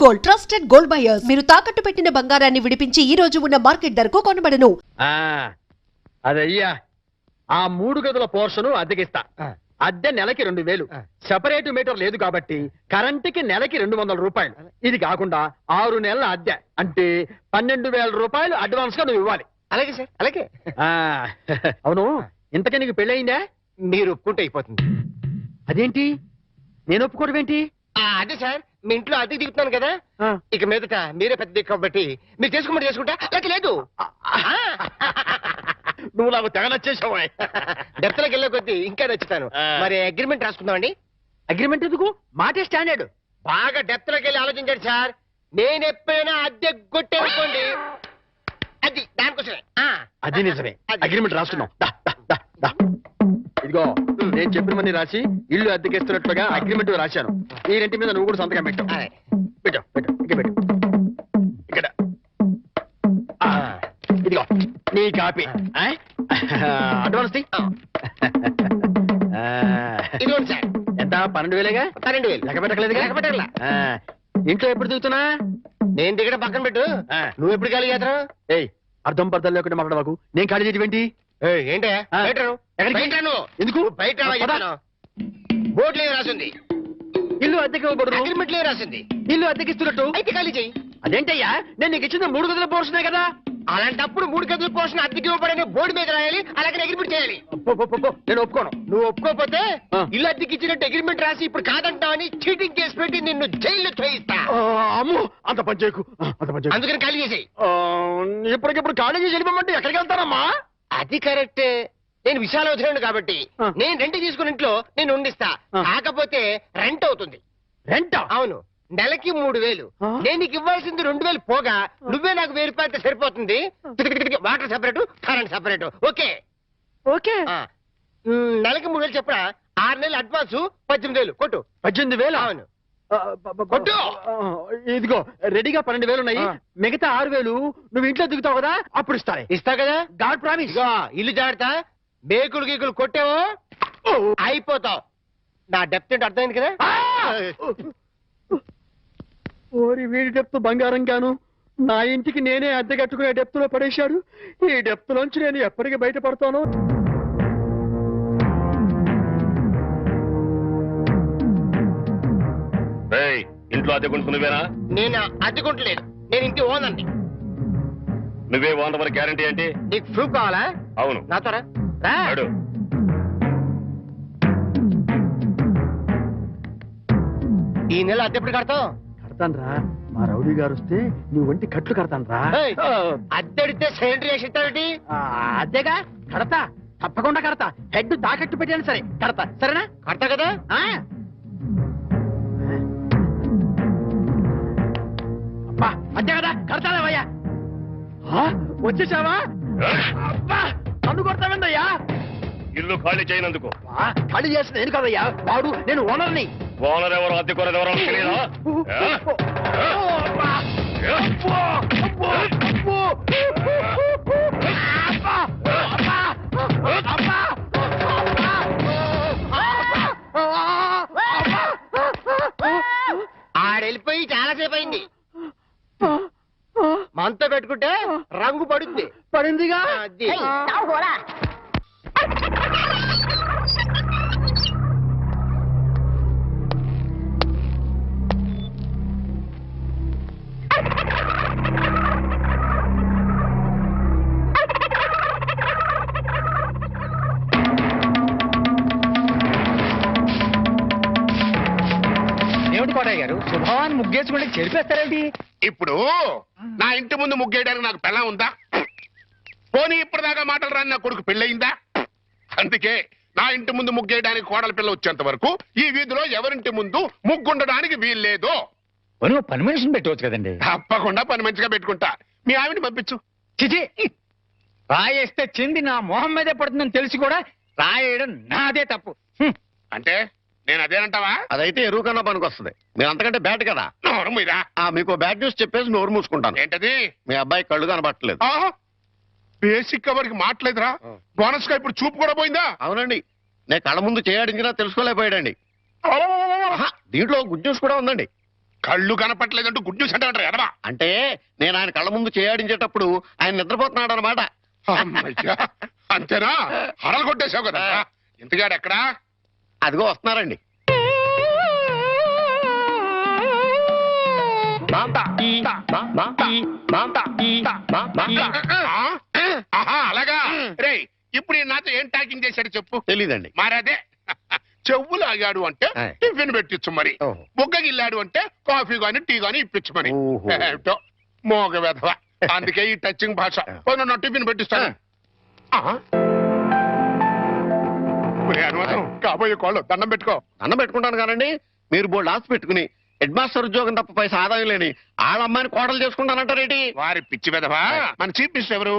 Gold trusted gold buyers. మీరు తాకట్టు పెట్టిన బంగారాన్ని విడిపించి ఈ రోజు ఉన్న మార్కెట్ ధరకు కొనబడను. అదయ్యా ఆ 3 గదుల పోర్షను అద్దెకిస్తా. అద్దె నెలకి 2000. సెపరేట్ మీటర్ లేదు కాబట్టి కరెంటుకి నెలకి 200 రూపాయలు. ఇది కాకుండా 6 నెలల అద్దె అంటే 12,000 రూపాయలు అడ్వాన్స్ గా నువ్వు ఇవ్వాలి. అలాగే సార్, అలాగే. అవును, ఇంతకీ నీకు పెళ్ళయిందా? మీరు ఒప్పుకుంటే అయిపోతుంది. అదేంటి నేను ఒప్పుకోవడం ఏంటి? అదే సార్, మీ ఇంట్లో అద్దె దిగుతున్నాను కదా, ఇక మీదట మీరే పెద్ద దిక్కు కాబట్టి మీరు చేసుకోమని చేసుకుంటా. అలాగే లేదు, నువ్వు నాకు తెగ నచ్చేసావు. డెప్త్లోకి వెళ్ళే కొద్దీ ఇంకా నచ్చుతాను. మరి అగ్రిమెంట్ రాసుకుందామండి. అగ్రిమెంట్ ఎందుకు? మాటే స్టాండర్డ్. బాగా డెప్త్లోకి వెళ్ళి ఆలోచించండి సార్. నేను ఎప్పుడైనా అద్దె కొట్టేసుకోండి, అది దానికోసమే. అది నిజమే. అగ్రిమెంట్ రాసుకున్నాం. ఇదిగో నేను చెప్పినవన్నీ రాసి ఇల్లు అద్దెకిస్తున్నట్లుగా అగ్రిమెంట్ రాశాను. ఈ రెంటి మీద నువ్వు కూడా సంతకం పెట్టు. పెట్టు పెట్టు ఇక్కడ పెట్టు. ఇక్కడ ఇదిగో నీ కాపీ. అడ్వాన్స్ ఇదిగోండి సార్. ఎంత? 12,000గా? 12,000. లెక్క పెట్టకలేదుగా? లెక్క పెట్టగల. ఇంట్లో ఎప్పుడు దిగుతున్నా? నేను దిగడం పక్కన పెట్టు, నువ్వు ఎప్పుడు ఖాళీ చేస్తావు? ఏయ్, అర్థం పర్థం లేకుండా మాట్లాడవాకు. నేను ఖాళీ చేయడం ఏంటి? ఏంటే ఎందుకు బయట బోర్డులో రాసింది ఇల్లు అద్దెకి ఇవ్వబడదు, అగ్రిమెంట్ లో రాసింది ఇల్లు అద్దెకిస్తున్నట్టు. అయితే ఖాళీ చెయ్యి. అదేంటయ్యా, నేను నీకు ఇచ్చిన 3 గదుల పోర్షనే కదా. అలాంటప్పుడు 3 గదుల పోర్షన్ అద్దెకి ఇవ్వబడని బోర్డు మీద రాయాలి, అలాగే అగ్రిమెంట్ చేయాలి. నేను ఒప్పుకోను. నువ్వు ఒప్పుకోకపోతే ఇల్లు అద్దెకి ఇచ్చినట్టు అగ్రిమెంట్ రాసి ఇప్పుడు కాదంటావని చీటింగ్ కేసు పెట్టి నిన్ను జైల్లో తోయిస్తా. అమ్మో, అంత పని చేయకు. అందుకని ఖాళీ చేసేయి. ఇప్పటికిప్పుడు ఖాళీ చేసి వెళ్ళిపోమంటే ఎక్కడికి వెళ్తానమ్మా? అది కరెక్టే. నేను విశాల వదిలేను కాబట్టి నేను రెంట్ తీసుకుని ఇంట్లో నేను ఉండిస్తా. కాకపోతే రెంట్ అవుతుంది. రెంట్? అవును, నెలకి 3,000. నేను నీకు ఇవ్వాల్సింది 2,000 పోగా నువ్వే నాకు 1,000 రూపాయలతో సరిపోతుంది. Water separate, current separate. Okay okay. నెలకి 3,000 చెప్పరా? 6 నెలలు అడ్వాన్స్ 18,000 కొట్టు. 18,000? అవును కొట్టు. ఇదిగో రెడీగా 12,000 ఉన్నాయి. మిగతా 6,000 నువ్వు ఇంట్లో దిగుతావు కదా, అప్పుడు ఇస్తానే. ఇస్తా కదా, గాడ్ ప్రామిస్. ఇల్లు జాగ్రత్త. బేకులు గీకులు కొట్టావో అయిపోతావు. నా డెప్త్ ఏంటో అర్థమైంది కదా. ఓరి వీడి డెప్త్ బంగారం గాను నా ఇంటికి నేనే అద్దె కట్టుకునే డెప్త్ లో పడేశాడు. ఈ డెప్త్ లోంచి నేను ఎప్పటికీ బయటపడతాను. ఇంట్లో అద్దెకుంటున్నావేనా? నేను అద్దెకుంటలేదు, నేను ఇంటి ఓనండి. నువ్వే ఓనర్ మరి గ్యారంటీ ఏంటి? నీకు ప్రూఫ్ కావాలా? అవును. నాతో రా. ఈ నెల అద్దె ఎప్పుడు కడతావు? కడతాను రా. మా రౌడీ గారు వస్తే నువ్వు వంటి కట్లు కడతాను రా. అద్దెడితే సిలిండర్ వేసి ఇస్తావేంటి? అద్దెగా కడతా, తప్పకుండా కడతా. హెడ్ తాకట్టు పెట్టాను సరే కడతా. సరేనా? కడతా కదా. అబ్బా అంతే కదా, కడతానేవయ్యా. వచ్చేసావా? అబ్బా నన్ను కొడతావేందయ్యా? ఇల్లు ఖాళీ చేయనందుకు. ఖాళీ చేసిన నేను కదయ్యా, వాడు నేను ఓనర్ని. ఓనర్ ఎవరు, అద్దెకోనర్ ఎవరో తెలియదా? ఆడెళ్ళిపోయి చాలాసేపు అయింది. మనతో పెట్టుకుంటే రంగు పడుద్ది. పడిందిగా. ఏమిటి కోటయ్య గారు, శుభవాన్ని ముగ్గేసుకుంటే చెరిపేస్తారేంటి? ఇప్పుడు నా ఇంటి ముందు ముగ్గేయడానికి నాకు పెళ్ళం ఉందా? పోనీ ఇప్పటిదాకా మాటలు రాని నా కొడుకు పెళ్ళయిందా? అందుకే నా ఇంటి ముందు ముగ్గేయడానికి కోడల పిల్ల వచ్చేంత వరకు ఈ వీధిలో ఎవరింటి ముందు ముగ్గుండడానికి వీల్లేదు. పని మనిషిని పెట్టవచ్చు కదండి. తప్పకుండా పని మంచిగా పెట్టుకుంటా. మీ ఆవిడని పంపించు. చిచి, రాయేస్తే చింది నా మొహం మీదే పడుతుందని తెలిసి కూడా రాయేయడం నాదే తప్పు. అంటే నేను అదేనంటావా? అదైతే ఎరువు కన్నా పనికి వస్తుంది. మీరు అంతకంటే బ్యాట్ కదా. నోరు మీరా. మీకు బ్యాడ్ న్యూస్ చెప్పేసి నోరు మూసుకుంటాను. ఏంటది? మీ అబ్బాయి కళ్ళు కనబట్టలేదు. బేసిక్ కవర్కి మాట్లేదురా. బోనస్ గా ఇప్పుడు చూపు కూడా పోయిందా? అవునండి, నేను కళ్ళ ముందు చేయాడించినా తెలుసుకోలేకపోయాడండి. దీంట్లో గుడ్ న్యూస్ కూడా ఉందండి. కళ్ళు కనపట్లేదంటూ గుడ్ న్యూస్ అంటే ఎడవా అంటే నేను ఆయన కళ్ళ ముందు చేయాడించేటప్పుడు ఆయన నిద్రపోతున్నాడు అనమాట. అమ్మయ్యా, అంతేనా? హరలు కొట్టేశావు కదా. ఇంతగాడు ఎక్కడా? అదిగో వస్తున్నారండి. ఆహా, అలాగా. రే, ఇప్పుడు ఈ నాతో ఏం టాకింగ్ చేశాడు చెప్పు. తెలీదండి. మరదే చెవులు ఆగాడు అంటే టిఫిన్ పెట్టించు, మరి ఓహో. బుగ్గగిల్లాడు అంటే కాఫీ గాని టీ గాని ఇప్పించు మరి. ఓహో. ఏమిటో మోగ వెధవ. అందుకే ఈ టచింగ్ భాష. నా టిఫిన్ పెట్టిస్తాను. అనుమానం కాబోయే కోళ్ళు దండం పెట్టుకో. అన్నం పెట్టుకుంటాను కానండి, మీరు బోల్డ్ ఆశ పెట్టుకుని హెడ్ మాస్టర్ ఉద్యోగం తప్ప పైసా ఆదాయం లేని వాళ్ళ అమ్మాయిని కోడలు చేసుకుంటానంటారేంటి? వారి పిచ్చి వెధవా. మన చీఫ్ మినిస్టర్ ఎవరు?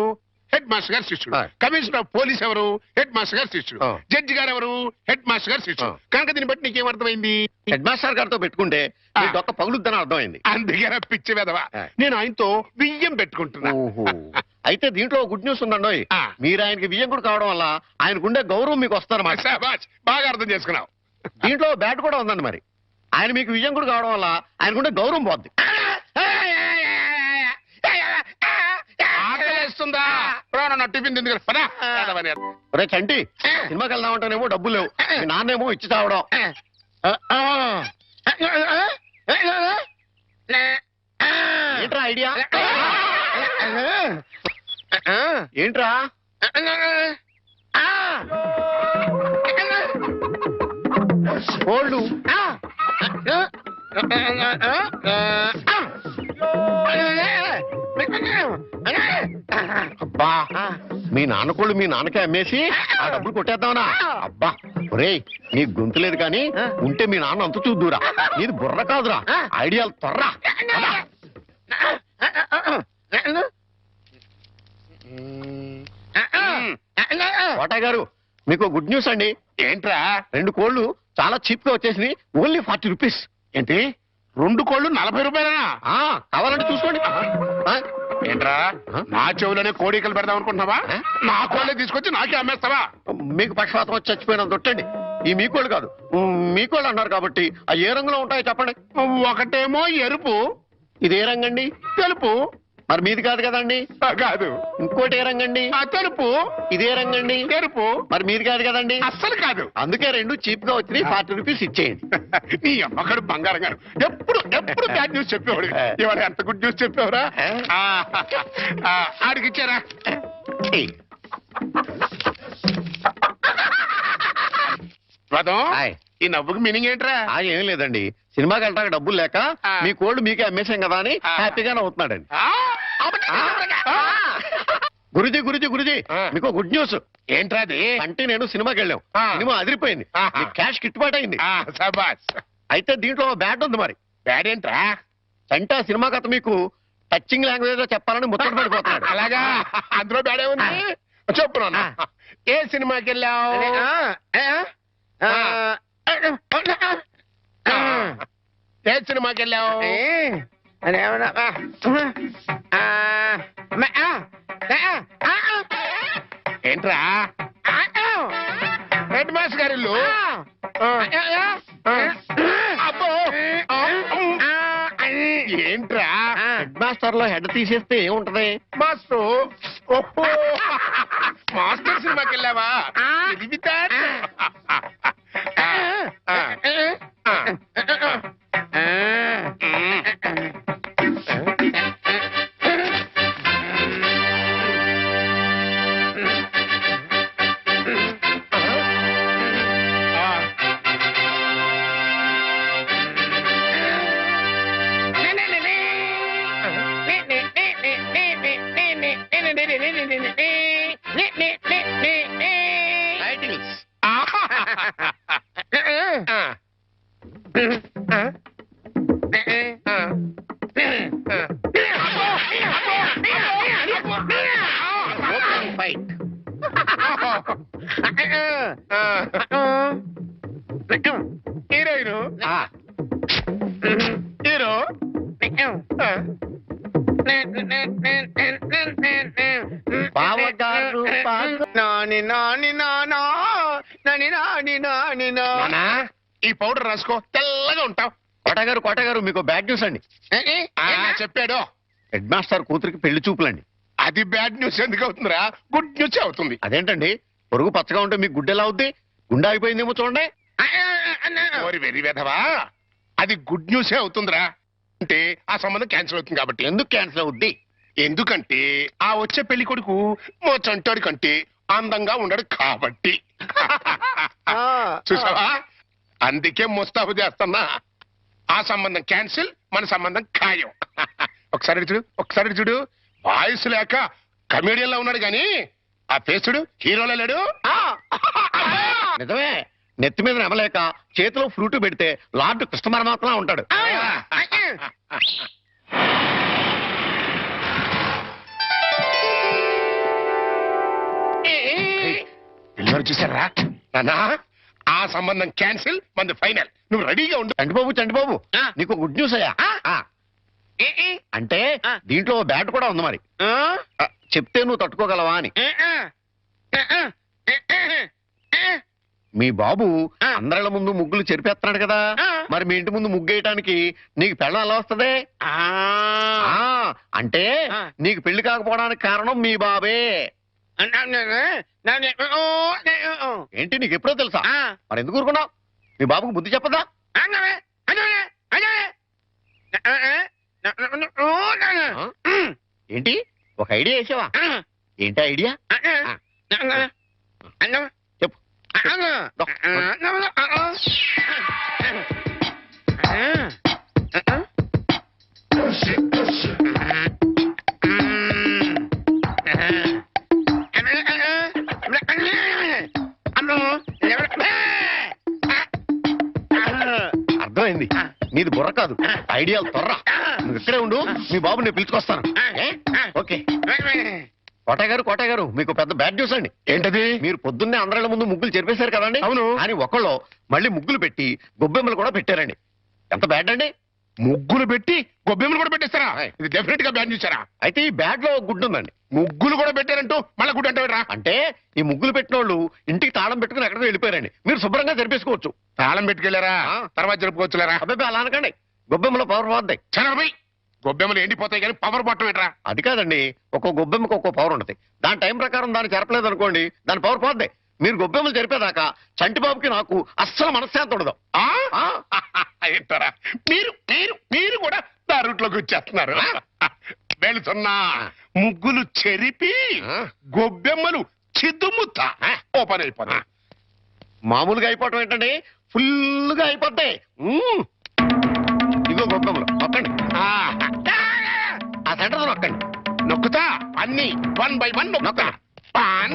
హెడ్ మాస్టర్ గారు శిష్యుడు. ఆ. కమిషనర్ ఆఫ్ పోలీస్ ఎవరు? హెడ్ మాస్టర్ గారు శిష్యుడు. ఆ. జడ్జి గారు ఎవరు? హెడ్ మాస్టర్ గారు శిష్యుడు. కనుక దీన్ని బట్టి నీకేం అర్థమైంది? హెడ్ మాస్టర్ గారితో పెట్టుకుంటే మీ డొక్క పగులుద్దని అర్థమైంది. అందుకే పిచ్చి వెధవా. ఆ. నేను ఆయనతో బియ్యం పెట్టుకుంటున్నా. ఓహో. అయితే దీంట్లో గుడ్ న్యూస్ ఉందండి. ఆ. మీరు ఆయనకి బియ్యం కూడా కావడం వల్ల ఆయనకుండే గౌరవం మీకు వస్తారన్నమాట. శాబాష్, బాగా అర్థం చేసుకున్నావు. దీంట్లో బ్యాట్ కూడా ఉందండి. మరి ఆయన మీకు విజయం కూడా కావడం వల్ల ఆయనకుండే గౌరవం పోద్ది. ఆకలేస్తుందా? నా టిఫిన్ తింది కదా. పదా. యాదవని. రే చంటి, సినిమాకి వెళ్దామంటేనేమో డబ్బులు లేవు, మీ నాన్నేమో ఇచ్చి తావడం. ఏంట్రా ఐడియా? ఏంట్రా? కోళ్ళు అబ్బా, మీ నాన్న కోళ్ళు మీ నాన్నకే అమ్మేసి ఆ డబ్బులు కొట్టేద్దామనా? అబ్బా ఒరేయ్, నీ గొంతు లేదు కానీ ఉంటే మీ నాన్న అంత చూద్దురా. నీది బుర్ర కాదురా, ఐడియాలు తొర్రా. కోటయ్య గారు, మీకు గుడ్ న్యూస్ అండి. ఏంట్రా? 2 కోళ్ళు చాలా చీప్ గా వచ్చేసి ఓన్లీ 40 రూపీస్. ఏంటి 2 కోళ్ళు 40 రూపాయలనా? కావాలంటే చూసుకోండి. ఏంట్రా, నా చెవులోనే కోడికలు పెడదాం అనుకుంటున్నావా? ఆ? నా కోళ్ళే తీసుకొచ్చి నాకే అమ్మేస్తావా? మీకు పక్షపాతం వచ్చి చచ్చిపోయినంత దొట్టండి. ఈ మీకోళ్ళు కాదు, మీకోళ్ళు అన్నారు కాబట్టి ఆ ఏ రంగులో ఉంటాయో చెప్పండి. ఒకటేమో ఎరుపు, ఇది ఏ రంగండి? తెలుపు. మరి మీది కాదు కదండి. కాదు. ఇంకోటి ఏ రంగండి? ఆ తెలుపు. ఇదే రంగండి. ఎరుపు. మరి మీది కాదు కదండి. అస్సలు కాదు. అందుకే 2 చీప్ గా వచ్చి 40 రూపీస్ ఇచ్చేయండి. నీ అమ్మగారు బంగారం గారు ఎప్పుడు ఎప్పుడు బ్యాడ్ న్యూస్ చెప్పేవాడు. ఇవాళ ఎంత గుడ్ న్యూస్ చెప్పేవరా? ఆడికి ఇచ్చారా? రథం, హాయ్. ఈ నవ్వుకి మీనింగ్ ఏంట్రా? ఏం లేదండి, సినిమాకి వెళ్ళడానికి డబ్బులు లేక ఆ. మీ కోళ్ళు మీకే అమ్మేశాం కదా అని హ్యాపీగానే అవుతున్నాడండి. గురుజీ గురుజీ గురుజీ, ఆ. మీకు గుడ్ న్యూస్. ఏంట్రా అది? అంటే నేను సినిమాకి వెళ్ళాం, ఆ. సినిమా అదిరిపోయింది, ఆహా. మీకు క్యాష్ గిట్టుబాటు అయింది. సబాస్. అయితే దీంట్లో బ్యాట్ ఉంది. మరి బ్యాడ్ ఏంట్రా? అంటే ఆ సినిమా కథ మీకు టచింగ్ లాంగ్వేజ్ లో చెప్పాలని ముచ్చట పడిపోతున్నాడు. అలాగా? అందులో బ్యాడే ఉంది. చెప్పు నాన్న. ఏ సినిమాకి వెళ్ళావు? ఏ సినిమాకి వెళ్ళావు? ఏంట్రా? హెడ్ మాస్టర్ గారి ఇల్లు. అబ్బో. ఏంట్రా? హెడ్ మాస్టర్ లో హెడ్ తీసేస్తే ఏముంటది? మాస్టర్. ఓహో, మాస్టర్ సినిమాకి వెళ్ళావా? ఇది that? Titles. Fight. Heroine. Hero. బావగారు నాని నాని నానా నాని నాని నాని నా నాన్నా, ఈ పౌడర్ రాసుకో, తెల్లగా ఉంటావు. కోట గారు మీకు బ్యాడ్ న్యూస్ అండి. చెప్పాడు. హెడ్ మాస్టర్ కూతురికి పెళ్లి చూపులండి. అది బ్యాడ్ న్యూస్ ఎందుకు అవుతుందిరా? గుడ్ న్యూస్ అవుతుంది. అదేంటండి, పొరుగు పచ్చగా ఉంటే మీకు గుడ్డ ఎలా అవుద్ది? గుండె అయిపోయిందేమో చూడండి. ఓరి వెర్రి వెధవా, అది గుడ్ న్యూసే అవుతుందిరా. అంటే ఆ సంబంధం క్యాన్సిల్ అవుతుంది కాబట్టి. ఎందుకు క్యాన్సిల్ అవుద్ది? ఎందుకంటే ఆ వచ్చే పెళ్లి కొడుకు మా చంటాడి కంటే అందంగా ఉండడు కాబట్టి. చూసావా, అందుకే ముస్తాబు చేస్తున్నా. ఆ సంబంధం క్యాన్సిల్, మన సంబంధం ఖాయం. ఒకసారి చూడు వాయిస్ లేక కమేడియన్ లో ఉన్నాడు గాని ఆ ఫేస్ చూడు హీరోలో లేడు. నిజమే, నెత్తి మీద నెమలేక చేతిలో ఫ్రూట్ పెడితే లార్డ్ కృష్ణ పరమాత్మ ఉంటాడు. పిల్లలు చూసారా నానా? ఆ సంబంధం క్యాన్సిల్, మంది ఫైనల్. నువ్వు రెడీగా ఉండు. చంటిబాబు నీకు గుడ్ న్యూస్ అయ్యా. అంటే దీంట్లో బ్యాట్ కూడా ఉంది మరి. చెప్తే నువ్వు తట్టుకోగలవా అని. మీ బాబు అందరిల ముందు ముగ్గులు చెరిపేస్తున్నాడు కదా, మరి మీ ఇంటి ముందు ముగ్గేయటానికి నీకు పెళ్ళం ఎలా వస్తుంది? అంటే నీకు పెళ్లి కాకపోవడానికి కారణం మీ బాబే. ఏంటి, నీకు ఎప్పుడో తెలుసా? మరి ఎందుకు ఊరుకున్నావు? మీ బాబుకు బుద్ధి చెప్పదా? ఏంటి, ఒక ఐడియా వేసావా? ఏంటి ఐడియా? చెప్పు. అర్థమైంది, నీది బుర్ర కాదు, ఐడియాలు త్వర. నువ్వు ఇక్కడే ఉండు, మీ బాబు నేను పిలుచుకొస్తాను. ఓకే. కోట గారు మీకు పెద్ద బ్యాడ్ న్యూస్ అండి. ఏంటది? మీరు పొద్దున్నే అందరిల ముందు ముగ్గులు చెరిపేశారు కదండి. అవును. అని ఒకళ్ళు మళ్ళీ ముగ్గులు పెట్టి గొబ్బెమ్మలు కూడా పెట్టారండి. ఎంత బ్యాడ్ అండి? ముగ్గులు పెట్టి గొబ్బెమ్మలు కూడా పెట్టేస్తారా? ఇది డెఫినెట్ గా బ్యాడ్ న్యూస్. అయితే ఈ బ్యాడ్ లో గుడ్డు ఉందండి. ముగ్గులు కూడా పెట్టారంటూ మళ్ళీ గుడ్ అంటే అంటే ఈ ముగ్గులు పెట్టిన వాళ్ళు ఇంటికి తాళం పెట్టుకుని ఎక్కడికి వెళ్ళిపోయారండి. మీరు శుభ్రంగా జరిపేసుకోవచ్చు. తాళం పెట్టుకెళ్ళారా? తర్వాత జరుపుకోవచ్చులేరా? అబ్బాయి అలా అనకండి, గొబ్బెమ్మలో పవర్ పోద్ది. చనభై గొబ్బెమ్మలు ఎండిపోతాయి కానీ పవర్ పట్టం ఏంట్రా? అది కాదండి, ఒక్కో గొబ్బెమ్మకు ఒక్కో పవర్ ఉంటుంది. దాని టైం ప్రకారం దాన్ని జరపలేదు అనుకోండి, దాని పవర్ పోద్ది. మీరు గొబ్బెమ్మలు జరిపేదాకా చంటిబాబుకి నాకు అస్సలు మనశ్శాంతి ఉండదు. ఏంటారా మీరు మీరు మీరు కూడా నా రూట్లోకి వచ్చేస్తున్నారు. వెళుతున్నా ముగ్గులు చెరిపి గొబ్బెమ్మలు చిద్దుముత్త ఓపెన్ అయిపోతా. మామూలుగా అయిపోవటం ఏంటండి, ఫుల్గా అయిపోతాయి. ఇదిగో గొబ్బెమ్మలు నొక్కండి, ఆ సెంటర్ నొక్కండి. నొక్కుతా అన్ని 1 by 1 నొక్కుతా. 1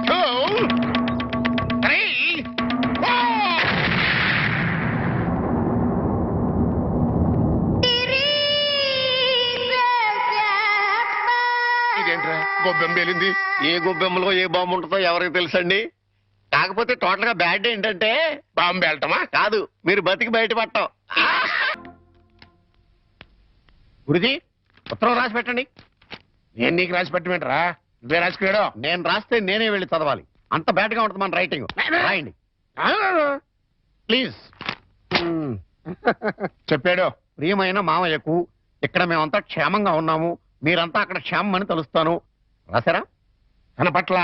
2 3 4. ఇదేంట్రా గొబ్బెమ్మ పేలింది? ఏ గొబ్బెమ్మలో ఏ బాంబు ఉంటుందో ఎవరికి తెలుసండి. కాకపోతే టోటల్ గా బ్యాడ్ ఏంటంటే బాంబు వెళ్ళటమా? కాదు, మీరు బతికి బయటపడటం. గురుజీ ఉత్తరం రాసి పెట్టండి. నేను నీకు రాసి పెట్టమేంట్రా? నువ్వే రాసుకున్నాడు. నేను రాస్తే నేనే వెళ్ళి చదవాలి, అంత బ్యాడ్ గా ఉంటుంది మన రైటింగ్. రాయండి ప్లీజ్. చెప్పాడు. ప్రియమైన మామయ్యకు, ఇక్కడ మేమంతా క్షేమంగా ఉన్నాము, మీరంతా అక్కడ క్షేమం అని తలుస్తాను. రాశారా? తన పట్ల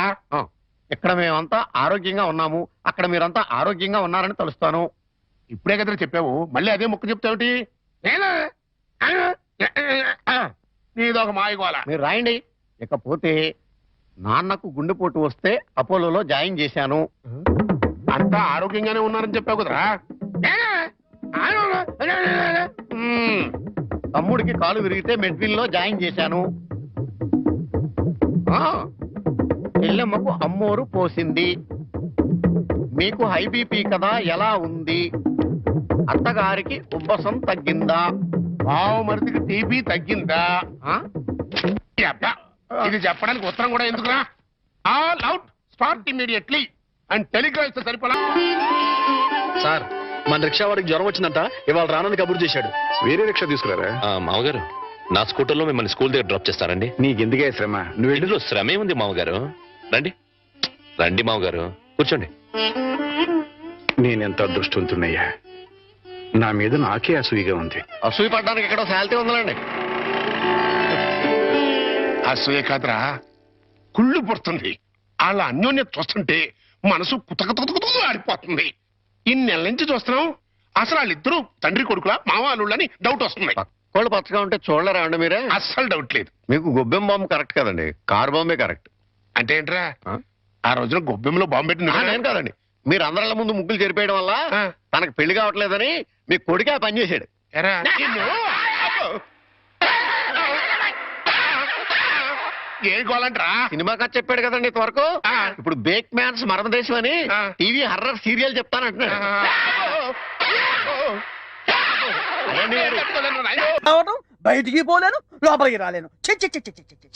ఇక్కడ మేమంతా ఆరోగ్యంగా ఉన్నాము, అక్కడ మీరంతా ఆరోగ్యంగా ఉన్నారని తలుస్తాను. ఇప్పుడే కదా చెప్పావు, మళ్ళీ అదే ముక్క చెప్తావుటి? నీదొక మాయగోల. మీరు రాయండి. ఇకపోతే నాన్నకు గుండెపోటు వస్తే అపోలోలో జాయిన్ చేశాను. అంతా ఆరోగ్యంగానే ఉన్నారని చెప్పావు కదరా. తమ్ముడికి కాలు విరిగితే మెడ్విల్ లో జాయిన్ చేశాను. చెల్లెమ్మకు అమ్మోరు పోసింది. మీకు హై బీపీ కదా, ఎలా ఉంది? అత్తగారికి ఉబ్బసం తగ్గిందా? బావమరిదికి టీబీ తగ్గిందా? అబ్బా, ఇది చెప్పడానికి ఉత్తరం కూడా ఎందుకురా? All out, start immediately and Telegram ఇస్తే సరిపోలా. సార్, మన రిక్షా వాడికి జ్వరం వచ్చిందంట, ఇవాళ రానని కబురు చేశాడు. వేరే రిక్షా తీసుకురారా? మామగారు, నా స్కూటర్లో మిమ్మల్ని స్కూల్ దగ్గర డ్రాప్ చేస్తారండి. నీకెందుకే శ్రమ? నువ్వు ఇందులో శ్రమే ఉంది మామగారు. రండి రండి మామగారు, కూర్చోండి. నేనెంత అదృష్టవంతున్నయ్యా. నా మీద నాకే అసూయగా ఉంది. అసూయ పడ్డానికి ఎక్కడో శాలిటీ ఉందండి. అసూయ కాదురా, కుళ్ళు పుడుతుంది. వాళ్ళ అన్యోన్యత చూస్తుంటే మనసు కుతకుతకుతూ ఆడిపోతుంది. ఇన్ని నెలల నుంచి చూస్తున్నాం, అసలు వాళ్ళిద్దరూ తండ్రి కొడుకులా మావాళ్ళని డౌట్ వస్తుంది. పక్కోళ్ళు పచ్చగా ఉంటే చూడలేరా అండి మీరే? అస్సలు డౌట్ లేదు. మీకు గొబ్బెం బాంబు కరెక్ట్ కదండి, కారు బాంబే కరెక్ట్. అంటే ఏంట్రా, ఆ రోజున గొబ్బెంలో బాంబు పెట్టింది నేను కాదండి, మీరు అందరిల ముందు ముగ్గులు చెరిపేయడం వల్ల తనకు పెళ్లి కావట్లేదని మీ కొడుకే ఆ పని చేశాడు. ఎరా, నిన్ను. ఏం గోలంట్రా? సినిమా కథ చెప్పాడు కదండి ఇంతవరకు. ఇప్పుడు బేక్ మ్యాన్స్ మరమదేశం అని టీవీ హర్రర్ సీరియల్ చెప్తానంటున్నాడు. బయటికి పోలేను, లోపలికి రాలేను.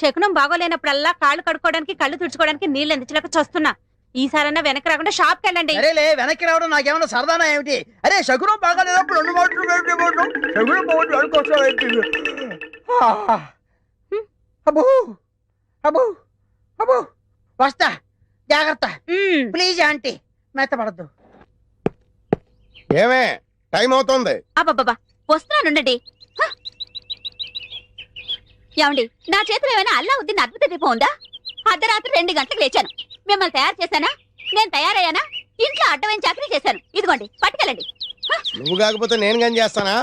శకునం బాగోలేనప్పుడల్లా కాళ్ళు కడుక్కోవడానికి కళ్ళు తుడుచుకోవడానికి నీళ్ళు ఎందించలేక చూస్తున్నా. ఈసారన్నా వెనక్కి రాకుండా షాప్కి వెళ్ళండి. అరేలే, వెనక్కి రావడం నాకేమన్నా సరదానా ఏమిటి? అరే శకునం బాగాలేనప్పుడు 2 మాటలు శకునం పోగొట్టు అనుకోసం. అబ్బో అబ్బో అబ్బో, వస్తా, జాగ్రత్త ప్లీజ్ ఆంటీ, మెత్తపడద్దు. ఏమే టైం అవుతుంది. అబ్బబ్బా, వస్తున్నానుండండి. ఏమండి, నా చేతిలో ఏమైనా అల్లావుద్దీన్ అద్భుత దీపం ఉందా? అర్ధరాత్రి 2 గంటలకు లేచాను. మిమ్మల్ని తయారు చేశానా? నేను తయారయ్యానా? ఇంట్లో అడ్డమైన చాకరీ చేశాను. ఇదిగోండి, పట్టుకెళ్ళండి. నువ్వు కాకపోతే నేను కానీ చేస్తానా?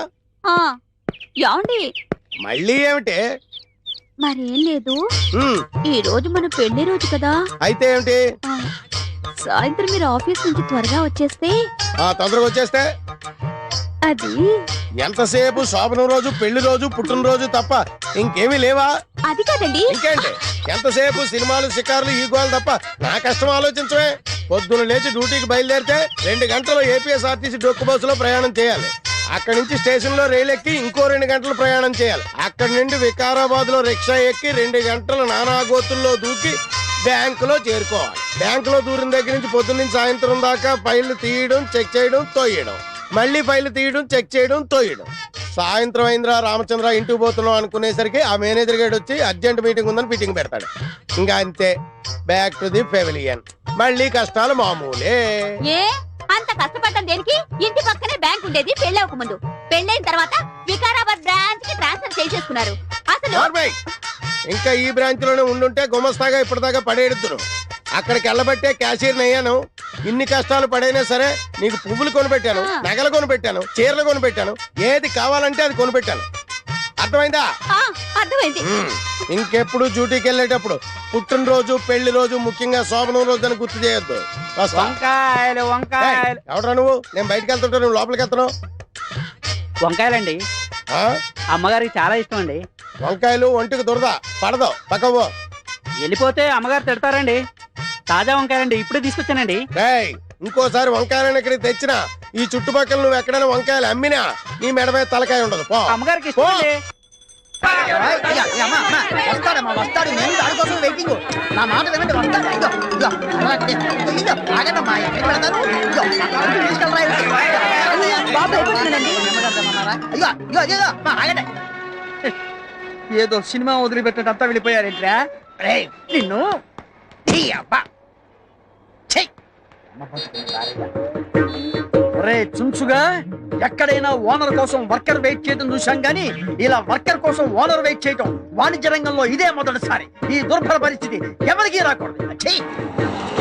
ఏమండి, మళ్ళీ ఏమిటి? మరేం లేదు, ఈ రోజు మన పెళ్లి రోజు కదా. అయితే ఏమిటి? సాయంత్రం మీరు ఆఫీస్ నుంచి త్వరగా వచ్చేస్తే. తొందరగా వచ్చేస్తే అది ఎంతసేపు శోభనం రోజు, పెళ్లి రోజు, పుట్టినరోజు తప్ప ఇంకేమీ లేవా? అది కాదండి. ఇంకేంటి? ఎంతసేపు సినిమాలు, షికారులు, ఈ గోలు తప్ప నా కష్టం ఆలోచించవే. పొద్దున లేచి డ్యూటీకి బయలుదేరితే 2 గంటలు ఏపీఎస్ఆర్టీసీ డొక్కు బస్సులో ప్రయాణం చేయాలి. అక్కడి నుంచి స్టేషన్ లో రైలు ఎక్కి ఇంకో 2 గంటలు ప్రయాణం చేయాలి. అక్కడి నుండి వికారాబాద్ లో రిక్షా ఎక్కి 2 గంటలు నానాగోతుల్లో దూకి బ్యాంకులో చేరుకోవాలి. బ్యాంకులో దూరిన దగ్గర నుంచి పొద్దున్న నుంచి సాయంత్రం దాకా ఫైళ్లు తీయడం, చెక్ చేయడం, తోయడం, మళ్ళీ ఫైళ్లు తీయడం, చెక్ చేయడం, తోయడం. సాయంత్రం అయిందిరా రామచంద్ర, ఇంటికి పోతున్నాం అనుకునేసరికి ఆ మేనేజర్ గారు వచ్చి అర్జెంట్ మీటింగ్ ఉందని మీటింగ్ పెడతాడు. ఇంకా అంతే, బ్యాక్ టు ది పెవిలియన్. మళ్ళీ కష్టాలు మామూలే. ఏ అంత కష్టపడటం దేనికి? ఇంటి పక్కనే బ్యాంక్ ఉండేది పెళ్ళవక ముందు. పెళ్ళైన తర్వాత వికారాబాద్ బ్రాంచ్ కి ట్రాన్స్ఫర్ చేసేసుకున్నారు. అసలు ఇంకా ఈ బ్రాంచ్ లోనే ఉండుంటే గుమస్తాగా ఇప్పటిదాకా పడేడుతురు. అక్కడికి వెళ్ళబట్టే క్యాషియర్ అయ్యాను. ఇన్ని కష్టాలు పడైనా సరే నీకు పువ్వులు కొనిపెట్టాను, నగలు కొనిపెట్టాను, చీరలు కొనిపెట్టాను, ఏది కావాలంటే అది కొనిపెట్టాను. అర్థమైందా? అర్థమైంది. ఇంకెప్పుడు డ్యూటీకి వెళ్ళేటప్పుడు పుట్టినరోజు, పెళ్లి రోజు, ముఖ్యంగా శోభనం రోజు అని గుర్తు చేయొద్దు. వంకాయలు వంకాయలు. ఎవడరా నువ్వు? నేను బయటకు వెళ్తుంటా, నువ్వు లోపలికి వెళ్తున్నావు. వంకాయలండి, అమ్మగారికి చాలా ఇష్టం అండి. వంకాయలు ఒంటికి దురద, పడదు, పక్కవో. వెళ్ళిపోతే అమ్మగారు తిడతారండి. తాజా వంకాయలండి, ఇప్పుడే తీసుకొచ్చానండి. ఇంకోసారి వంకాయలను ఇక్కడికి తెచ్చినా, ఈ చుట్టుపక్కల నువ్వు ఎక్కడైనా వంకాయలు అమ్మినా నీ మెడ మీద తలకాయ ఉండదు. అమ్మగారికి ఇష్టం అండి. వస్తాడు, నేను దానికోసం వెయిటింగ్. నా మాట వినండి, వస్తాడు. ఏదో సినిమా వదిలిపెట్టినట్టు వెళ్ళిపోయారేంట్రా నిన్ను. ఒరే చుంచుగా, ఎక్కడైనా ఓనర్ కోసం వర్కర్ వెయిట్ చేయడం చూశాం గానీ ఇలా వర్కర్ కోసం ఓనర్ వెయిట్ చేయడం వాణిజ్య రంగంలో ఇదే మొదటిసారి. ఈ దుర్భర పరిస్థితి ఎవరికీ రాకూడదు.